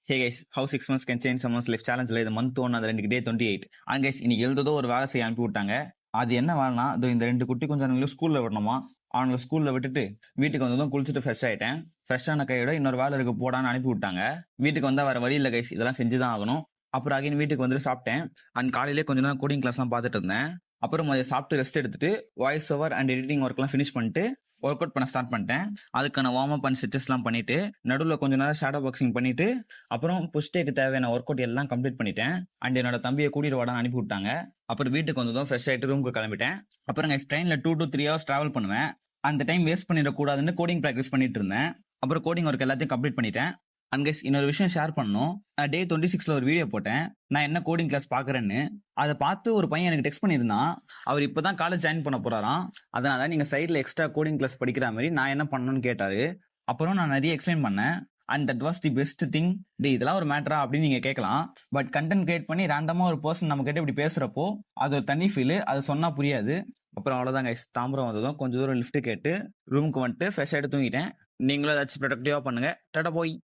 Hey guys, how 6 months can change someone's life challenge இது month 1 அது 2 டே 28. And guys, இன்னைக்கு எழுததோ ஒரு வேலை செய்ய அனுப்பி விட்டாங்க. அது என்ன வேலைனா, இந்த 2 குட்டி கொஞ்சம் ஸ்கூல்ல விடணுமா. அவங்களை ஸ்கூல்ல விட்டுட்டு வீட்டுக்கு வந்ததும் குளிச்சுட்டு ஃப்ரெஷ் ஆயிட்டேன். ஃப்ரெஷ்ஷான கையோட இன்னொரு வேலை இருக்கு போடான்னு அனுப்பி விட்டாங்க. வீட்டுக்கு வந்தா வேற வழி இல்லை கைஸ், இதெல்லாம் செஞ்சுதான் ஆகணும். அப்புறம் அகைன் வீட்டுக்கு வந்து சாப்பிட்டேன். அண்ட் காலையிலே கொஞ்ச நேரம் கோடிங் கிளாஸ்லாம் பார்த்துட்டு இருந்தேன். அப்புறம் அதை சாப்பிட்டு ரெஸ்ட் எடுத்துட்டு வாய்ஸ் ஓவர் அண்ட் எடிட்டிங் ஒர்க்லாம் ஃபினிஷ் பண்ணிட்டு ஒர்க் அவுட் பண்ண ஸ்டார்ட் பண்ணிட்டேன். அதுக்கான வார்ம் அப் அண்ட் ஸ்ட்ரெச்சஸ்லாம் பண்ணிட்டு நடுவில் கொஞ்ச நேரம் ஷேடோ பாக்ஸிங் பண்ணிட்டு அப்புறம் புஷ்டேக்கு தேவையான ஒர்க் அவுட் எல்லாம் கம்ப்ளீட் பண்ணிட்டேன். அண்ட் என்னோட தம்பியை கூட்டிட்டு வாடான்னு அனுப்பி விட்டாங்க. அப்புறம் வீட்டுக்கு வந்ததும் ஃப்ரெஷ் ஆகிட்டு ரூமுக்கு கிளம்பிட்டேன். அப்புறம் ட்ரெயினில் 2 to 3 hours டிராவல் பண்ணுவேன். அந்த டைம் வேஸ்ட் பண்ணிடக்கூடாதுன்னு கோடிங் ப்ராக்டிஸ் பண்ணிட்டு இருந்தேன். அப்புறம் கோடிங் ஒர்க் எல்லாத்தையும் கம்ப்ளீட் பண்ணிட்டேன். அண்ட் கைஸ், இன்னொரு விஷயம் ஷேர் பண்ணணும். நான் டே 26 ஒரு வீடியோ போட்டேன், நான் என்ன கோடிங் கிளாஸ் பார்க்குறேன்னு. அதை பார்த்து ஒரு பையன் எனக்கு டெக்ஸ்ட் பண்ணியிருந்தான். அவர் இப்போ தான் காலேஜ் ஜாயின் பண்ண போறாராம். அதனால நீங்கள் சைடில் எக்ஸ்ட்ரா கோடிங் கிளாஸ் படிக்கிற மாதிரி நான் என்ன பண்ணணும்னு கேட்டாரு. அப்புறம் நான் நிறைய எக்ஸ்பிளைன் பண்ணேன். And that was the best thing. இதெல்லாம் ஒரு மேட்டரா அப்படின்னு நீங்கள் கேட்கலாம். பட் கண்டென்ட் கிரியேட் பண்ணி ரேண்டமாக ஒரு பர்சன் நம்ம கிட்ட இப்படி பேசுகிறப்போ அது ஒரு தனி ஃபீலு. அது சொன்னால் புரியாது. அப்புறம் அவ்வளோதான் கைஸ், தாம்பரம் வந்ததும் கொஞ்சம் தூரம் லிஃப்ட் கேட்டு ரூமுக்கு வந்துட்டு ஃப்ரெஷ் ஆகிட்டு தூங்கிட்டேன். நீங்களும் ஏதாச்சும் ப்ரொடக்டிவாக பண்ணுங்கள். டாடா போய்.